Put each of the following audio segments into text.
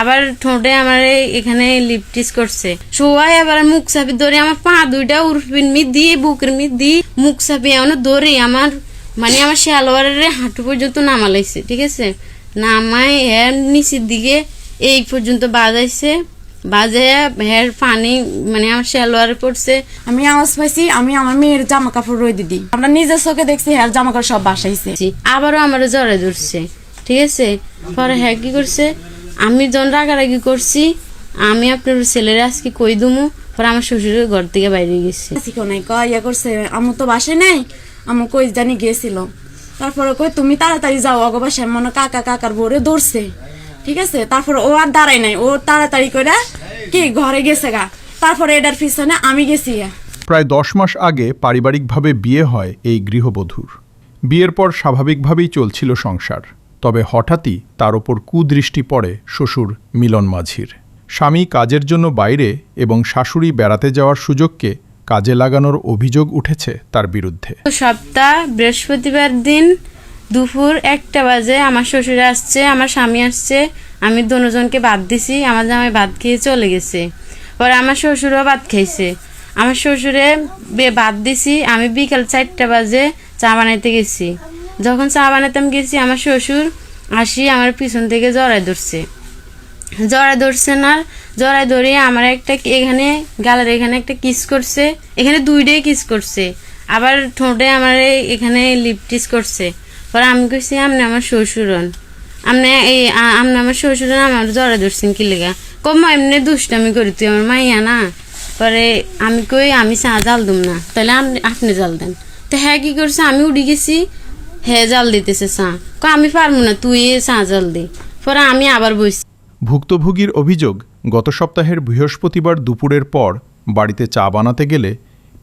আবার ঠোঁটে আমার এখানে লিপটিস করছে, সবাই আবার মুখ চাপি ধরে আমার পা দুইটা উর্ফিন মি দিয়ে বুকের মি দিয়ে মুখ চাপি এমন ধরে আমার মানে আমার সালোয়ারের হাঁটু পর্যন্ত নামালাইছে। ঠিক আছে, নামাই হ্যাঁ নিচের দিকে এই পর্যন্ত বাজাইছে, বাজে হ্যাঁ পানি মানে আমার সালোয়ারে পড়ছে। আমি আওয়াজ পাইছি, আমি আমার মেয়ের জামা কাপড় রই দিদি, আমরা নিজের চোখে দেখছি হ্যাঁ জামা কাপড় সব বাসাইছে। আবারও আমার জ্বরে ধরছে। ঠিক আছে, পরে হ্যাঁ কি করছে, আমি যখন রাগারাগি করছি আমি আপনার ছেলেরা আজকে কই দুমু, পরে আমার শ্বশুরের ঘর থেকে বাইরে গেছি। ইয়া করছে আমু তো বাসায় নাই, আমু কই জানি গিয়েছিল। তারপরে কই তুমি তাড়াতাড়ি যাও অগো বাসায়, মনে কাকার বোরে ধরছে। ঠিক আছে, তারপর ও আর দাঁড়ায় নাই, ও তাড়াতাড়ি করে কি ঘরে গেছে গা। তারপরে এটার পিছনে আমি গেছি। প্রায় 10 মাস আগে পারিবারিকভাবে বিয়ে হয় এই গৃহবধূর। বিয়ের পর স্বাভাবিকভাবেই চলছিল সংসার, তবে হঠাৎই তার ওপর কুদৃষ্টি পড়ে শ্বশুর মিলন মাঝির। স্বামী কাজের জন্য বাইরে এবং শাশুড়ি বেড়াতে যাওয়ার সুযোগকে কাজে লাগানোর অভিযোগ উঠেছে তার বিরুদ্ধে। সপ্তাহ বৃহস্পতিবার দিন দুপুর 1টা বাজে আমার শ্বশুর আসছে, আমার স্বামী আসছে, আমি দুজনকে ভাত দিছি, আমার জামাই ভাত খেয়ে চলে গেছে। পরে আমার শ্বশুরও ভাত খাইছে, আমার শ্বশুরে ভাত দিছি, আমি বিকাল 4টা বাজে চা বানাইতে গেছি। যখন চা বানাইতাম গেছি আমার শ্বশুর আসি আমার পিছন থেকে জড়াই ধরছে না, জড়াই ধরে আমার একটা এখানে গালের এখানে একটা কিস করছে, এখানে 2টাই কিস করছে, আবার ঠোঁটে আমার এখানে লিপটিস করছে। পরে আমি কইছি আপনি আমার শ্বশুরন, আপনি আমার শ্বশুরন আমার জড়াই ধরছেন কি লেগা? কম এমনি দুষ্টামি করি, তুই আমার মাইয়া না। পরে আমি কই আমি চা জাল দুম না, তাহলে আপনি জাল দেন। তো হ্যাঁ কি করছে, আমি উঠে গেছি, হ্যাঁ জাল দিতেছে চা, আমি পারবো না, তুই চা জাল দে। পরে আমি আবার বসছি। ভুক্তভোগীর অভিযোগ, গত সপ্তাহের বৃহস্পতিবার দুপুরের পর বাড়িতে চা বানাতে গেলে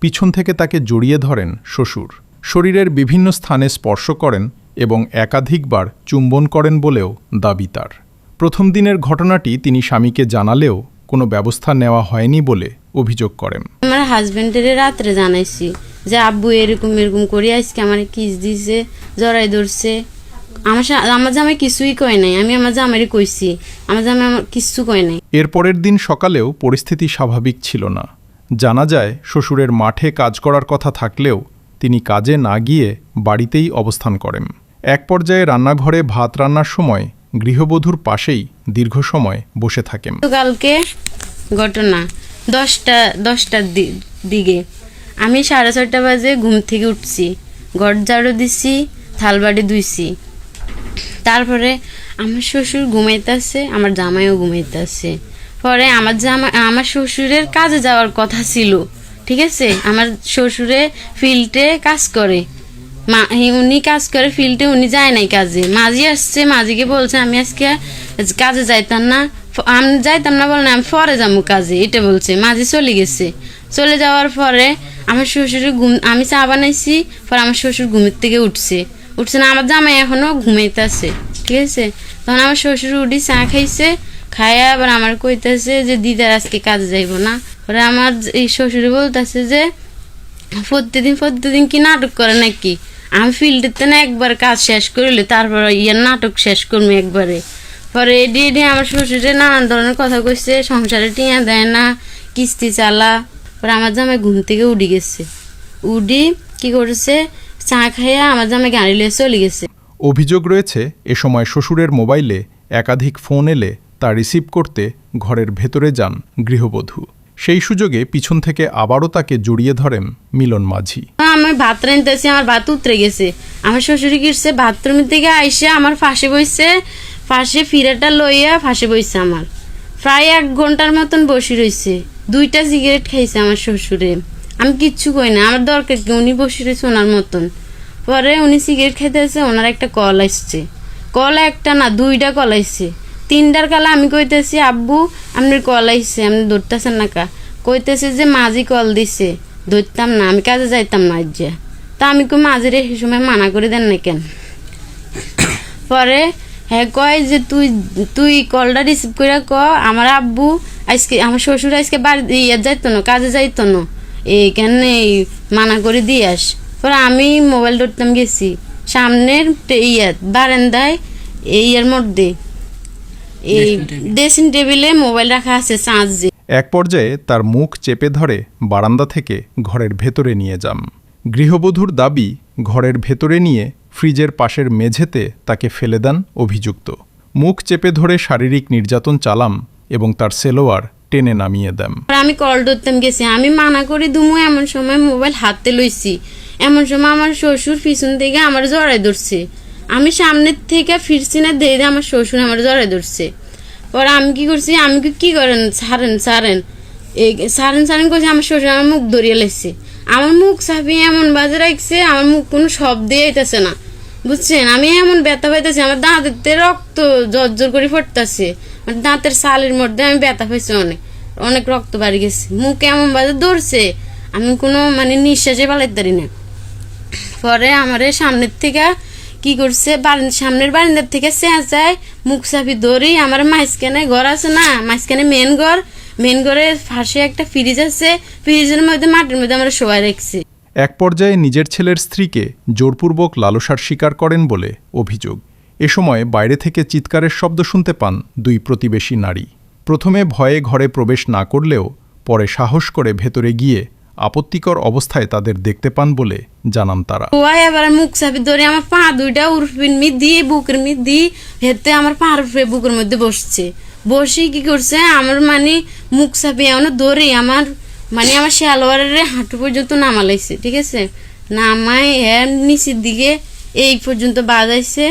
পিছন থেকে তাকে জড়িয়ে ধরেন শ্বশুর। শরীরের বিভিন্ন স্থানে স্পর্শ করেন এবং একাধিকবার চুম্বন করেন বলেও দাবি তার। প্রথম দিনের ঘটনাটি তিনি স্বামীকে জানালেও কোনো ব্যবস্থা নেওয়া হয়নি বলে অভিযোগ করেন। আমার হাজবেন্ডের রাত্রে জানাইছি যে আব্বু এরকম করে আজকে আমার কিস দিছে, জড়াই ধরছে। আমার জামাই কিছুই কয় নাই, আমি আমার জামাইরে কইছি, আমার জামাই আমার কিছু কয় নাই। এর পরের দিন সকালেও পরিস্থিতি স্বাভাবিক ছিল না। জানা যায় শ্বশুরের মাঠে কাজ করার কথা থাকলেও তিনি কাজে না গিয়ে বাড়িতেই অবস্থান করেন। এক পর্যায়ে রান্নাঘরে ভাত রান্নার সময় গৃহবধূর পাশেই দীর্ঘ সময় বসে থাকেন। কালকে ঘটনা 10টার দিকে আমি 6:30 বাজে ঘুম থেকে উঠছি, ঘর ঝাড়ু দিছি, থালবাড়ি ধুইছি। তারপরে আমার শ্বশুর ঘুমাইতেছে, আমার জামাইও ঘুমাইতেছে। পরে আমার শ্বশুরের কাজে যাওয়ার কথা ছিল। ঠিক আছে, আমার শ্বশুরে ফিল্ডে কাজ করে, উনি কাজ করে ফিল্ডে, উনি যায় নাই কাজে। মাঝি আসছে, মাঝিকে বলছে আমি আজকে কাজে যাইতাম না, আমি যাইতাম না বলে আমি পরে যাবো কাজে, এটা বলছে। মাঝি চলে গেছে, চলে যাওয়ার পরে আমার শ্বশুরের আমি চা বানাইছি, পরে আমার শ্বশুর ঘুমের থেকে উঠছে না, আমার জামাই এখনো ঘুমাইতেছে। ঠিক আছে, তখন আমার শ্বশুর উঠি চা খাইছে, খাইয়া আবার আমার কইতেছে যে দিদার আজকে কাজে যাইব না। পরে আমার এই শ্বশুরে বলতেছে যে প্রতিদিন কি নাটক করে নাকি, আমি ফিল্ডেতে না একবার কাজ শেষ করিলে তারপর নাটক শেষ করবো একবারে। পরে এডি আমার শ্বশুরে নানান ধরনের কথা কইছে, সংসারে টিয়া দেয় না, কিস্তি চালা। পরে আমার জামাই ঘুম থেকে উঠে গেছে, উঠি কি করেছে চা খাইয়া আমার জামাই গাড়ি লিয়ে চলে গেছে। অভিযোগ রয়েছে এ সময় শ্বশুরের মোবাইলে একাধিক ফোন এলে তা রিসিভ করতে ঘরের ভেতরে যান গৃহবধূ। সেই সুযোগে পিছন থেকে আবারও তাকে জড়িয়ে ধরেন মিলন মাঝি। আমি ভাত রাঁধতেছি, আমার ভাত উতরে গেছে, আমার শ্বশুরি গিয়েছে বাথরুম থেকে আইসে আমার ফাঁসে বইছে, ফাঁসে ফিরাটা লইয়া ফাঁসে বইছে। আমার প্রায় 1 ঘন্টার মতন বসে রয়েছে, 2টা সিগারেট খাইছে আমার শ্বশুরে, আমি কিচ্ছু কই না, আমার দরকার কি, উনি বসে রয়েছে ওনার মতন। পরে উনি সিগারেট খাইতেছে, ওনার একটা কল আসছে, কল একটা না 2টা কল আসছে, 3টার কালে আমি কইতেছি আব্বু আপনার কল আইছে, আপনি ধরতেছেন না কা? কইতেছে যে মাঝি কল দিছে, ধরতাম না, আমি কাজে যাইতাম না আজ। তা আমি কই মাঝিরে এই সময় মানা করে দেন না কেন? পরে হ্যাঁ কয় যে তুই কলটা রিসিভ করে ক আমার আব্বু আজকে, আমার শ্বশুর আজকে বাড়ি যাইতো না, কাজে যাইতো না, এইখানে মানা করে দিয়ে আস। পরে আমি মোবাইল ধরতাম গেছি সামনের বারান্দায়, এর মধ্যে এই ড্রেসিং টেবিলে মোবাইল রাখা আছে চার্জে। এক পর্যায়ে তার মুখ চেপে ধরে বারান্দা থেকে ঘরের ভেতরে নিয়ে যান। গৃহবধূর দাবি, ঘরের ভেতরে নিয়ে ফ্রিজের পাশের মেঝেতে তাকে ফেলে দেন অভিযুক্ত। মুখ চেপে ধরে শারীরিক নির্যাতন চালান এবং তার সেলোয়ার টেনে নামিয়ে দেন। আমি কল ধরতাম গেছি, আমি মানা করি দুমু, এমন সময় মোবাইল হাতে লইছি, এমন সময় আমার শ্বশুর পিছন থেকে আমার জড়াই ধরছে। আমি সামনের থেকে ফিরছি না, দিয়ে আমার শ্বশুর আমার জড়াই ধরছে। পরে আমি কি করছি, আমি কি করেন ছাড়েন ছাড়েন এই ছাড়েন ছাড়েন করছি, আমার শ্বশুর আমার মুখ ধরিয়ে লাগছে। আমার মুখ চাপিয়ে এমন বাজে রাখছে, আমার মুখ কোনো শব্দে আইতেছে না, বুঝছেন। আমি এমন ব্যথা পাইতেছি, আমার দাঁতের রক্ত জর্জর করে ফুটতেছে, মানে দাঁতের সালের মধ্যে আমি ব্যথা পাইছি, অনেক অনেক রক্ত বাড়ি গেছে। মুখ এমন বাজে ধরছে, আমি কোনো মানে নিঃশ্বাসে পালাইতে পারি না। পরে আমার সামনের থেকে কি করছে, সামনের বারান্দার থেকে চেঁচায় মুখ চাপি ধরি। আমার মাঝখানে ঘর আছে না, মাঝখানে মেন ঘরে পাশে একটা ফ্রিজ আছে, ফ্রিজের মধ্যে মাটির মধ্যে আমরা শোয়া রাখছি। এক পর্যায়ে নিজের ছেলের স্ত্রীকে জোরপূর্বক লালসার শিকার করেন বলে অভিযোগ। এ সময় বাইরে থেকে চিৎকারের শব্দ শুনতে পান দুই প্রতিবেশী নারী। প্রথমে ভয়ে ঘরে প্রবেশ না করলেও পরে সাহস করে ভেতরে গিয়ে আপত্তিকর অবস্থায় তাদের দেখতে পান বলে জানান তারা। ওয়াই এবার মুখ চাপি ধরে আমার পা দুইটা উরফিন মি দিয়ে বুকের মি দিয়ে হেতে আমার পা বুকের মধ্যে বসছে। বসে কি করছে, আমার মানে মুখ চাপি এমন ধরে আমার মানে আমার সালোয়ারের হাঁটু পর্যন্ত নামালাইছে, ঠিক আছে। নামায় এর নিচের দিকে এই পর্যন্ত বাজাইছে,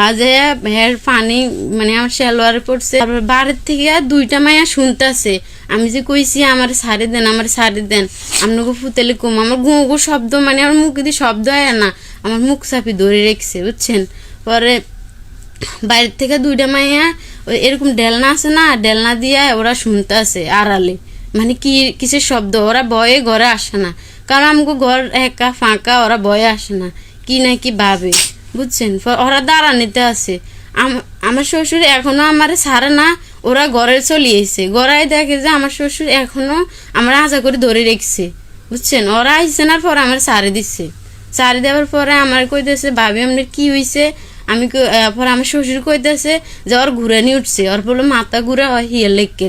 বাজাইয়া হের পানি মানে আমার সালোয়ারে পড়ছে। তারপর বাড়ির থেকে দুইটা মাইয়া শুনতেছে, আমি যে কইছি আমার সারি দেন, আমার সারি দেন, আপনাকে ফুতেলে কম। আমার ঘুঁ ঘু শব্দ, মানে আমার মুখ দিয়ে শব্দ হয় না, আমার মুখ চাপি ধরে রেখেছে, বুঝছেন। পরে বাইরের থেকে দুইটা মাইয়া ওই এরকম ডেলনা আছে না, ডেলনা দিয়ে ওরা শুনতে আছে আড়ালে, মানে কি কিসের শব্দ। ওরা ভয়ে ঘরে আসে না, কারণ আমাকে ঘর একা ফাঁকা, ওরা ভয়ে আসে না, কি না কি ভাবে, বুঝছেন। ওরা দাঁড়ানিতে আছে। আমার শ্বশুর এখনো আমার ছাড়ে না, ওরা ঘরে চলিয়েছে। ঘরে দেখে যে আমার শ্বশুর এখনো আমার আজা করে ধরে রেখেছে, বুঝছেন। ওরা আইসে না, পরে আমার ছাড়ে দিচ্ছে। ছাড়ে দেওয়ার পরে আমার কইতেছে, ভাবি আপনার কি হয়েছে। আমি পরে আমার শ্বশুর কইতেছে যে ওর ঘুরানি উঠছে, ওর বলে মাথা ঘুরা হিয়ার লেগে।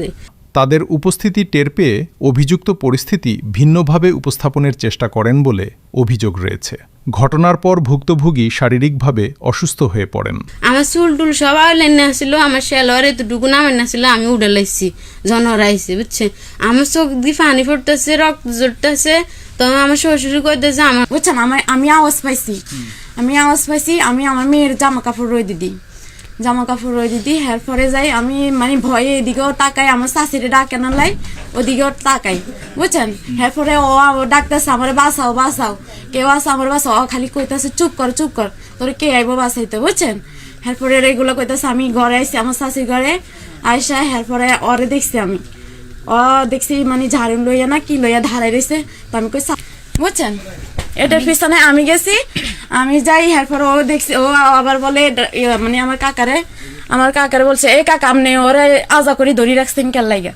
তাদের উপস্থিতি টের পেয়ে অভিযুক্ত পরিস্থিতি ভিন্নভাবে উপস্থাপনের চেষ্টা করেন বলে অভিযোগ রয়েছে। ঘটনার পর ভুক্তভোগী শারীরিকভাবে অসুস্থ হয়ে পড়েন। আমার চুল টুল সব আইলেন আসছিল, আমার শেলোয়ার এতটুকু নামেন আসছিল, আমি উঠে লাইছি জনর আইসি, বুঝছেন। আমার চোখ দিয়ে পানি পড়তেছে, রক্ত জড়তেছে। তখন আমার শ্বশুর কইতেছে আমার, বুঝছেন, আমি আওয়াজ পাইছি, আমি আমার মেয়ের জামা কাপড় রয়ে দিদি হ্যার পরে যাই। আমি মানে ভয়ে এদিকেও তাকাই, আমার শাশুড়ি ডাকে না লাই, ওদিকেও তাকাই, বুঝছেন। হ্যার পরে ও ডাকতেছে আমার বাঁচাও, কেউ আছে আমার বাঁচাও। ও খালি কইতেছে চুপ কর তোর কে আইব বাঁচাইতে, বুঝছেন। হ্যার পরে এগুলো কইতেছে। আমি ঘরে আইসি, আমার শাশুড়ি ঘরে আইসা হ্যার পরে ওরে দেখছি, দেখছি মানে ঝাড়ু লইয়া না কি লইয়া ধারাই রয়েছে। তো আমি কই, বুঝছেন, এটার পিছনে আমি গেছি, আমি যাই। এরপর ও দেখছি, ও আবার বলে মানে আমার কাকারে বলছে, এই কাকা আপনি ওরা আজা করে ধরি রাখছেন কেন লাইগা।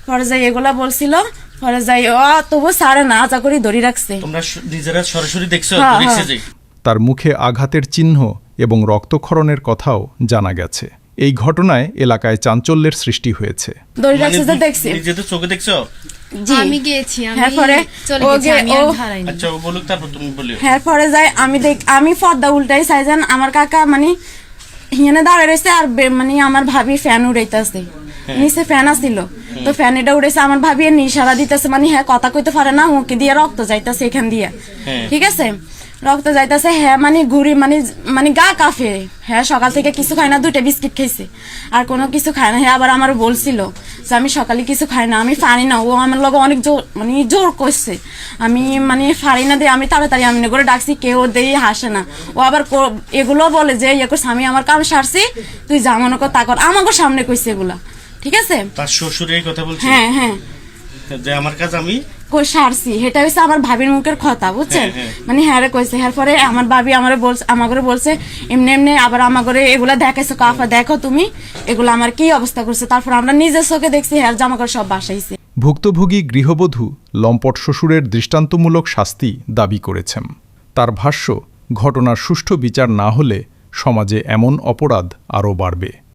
পরে যাই এগুলা বলছিল, পরে যাই ও তবু সারে না, আজা করে ধরি রাখছে। তোমরা নিজেরা সরাসরি দেখছো? তার মুখে আঘাতের চিহ্ন এবং রক্তক্ষরণের কথাও জানা গেছে। এই ঘটনায় এলাকায় চাঞ্চল্যের সৃষ্টি হয়েছে। ধরি রাখছে তো দেখছি, নিজেদের চোখে দেখছো? আমি গিয়েছি, পরে যাই আমি পর্দা উল্টাই চাইছেন। আমার কাকা মানে হিয়ানে দাঁড়ায় রয়েছে, আর মানে আমার ভাবি ফ্যান উড়াইতেছে, নিচে ফ্যান আসছিল, তো ফ্যান এটা উড়েছে। আমার ভাবি ইশারা দিতেছে, মানে হ্যাঁ কথা কইতে পারে না, মুখে দিয়ে রক্ত যাইতেছে এখান দিয়ে, ঠিক আছে, রক্ত যাইতেছে। হ্যাঁ মানে ঘুরি মানে গা কাফে। হ্যাঁ সকাল থেকে কিছু খায় না, 2টা বিস্কিট খাইছে, আর কোনো কিছু খায় না। হ্যাঁ আবার আমার বলছিল যে আমি সকালে কিছু খাই না, আমি পারি না। ও আমার লগে অনেক জোর করছে, আমি মানে পারি না দিয়ে আমি তাড়াতাড়ি আমি করে ডাকছি, কেউ দিয়ে হাসে না। ও আবার এগুলো বলে যে ইয়ে করছে, আমি আমার কাম সারছি, তুই যা মনে কর তা কর। আমাকে সামনে কইছে এগুলা, ঠিক আছে। তার শ্বশুর এই কথা বলছে, হ্যাঁ যে আমার কাজ আমি সারছি। এটা হচ্ছে আমার ভাবির মুখের কথা, বুঝছেন। মানে হ্যাঁ কইছে। হ্যাঁ পরে আমার ভাবি আমাকে বলছে এমনি আবার আমাকে এগুলা দেখাইছো, কাফা দেখো তুমি এগুলো আমার কি অবস্থা করছে। তারপর আমরা নিজের চোখে দেখছি, হ্যাঁ জামা কাপড় সব বাসাইছে। ভুক্তভোগী গৃহবধূ লম্পট শ্বশুরের দৃষ্টান্তমূলক শাস্তি দাবি করেছেন। তার ভাষ্য, ঘটনার সুষ্ঠু বিচার না হলে সমাজে এমন অপরাধ আরও বাড়বে।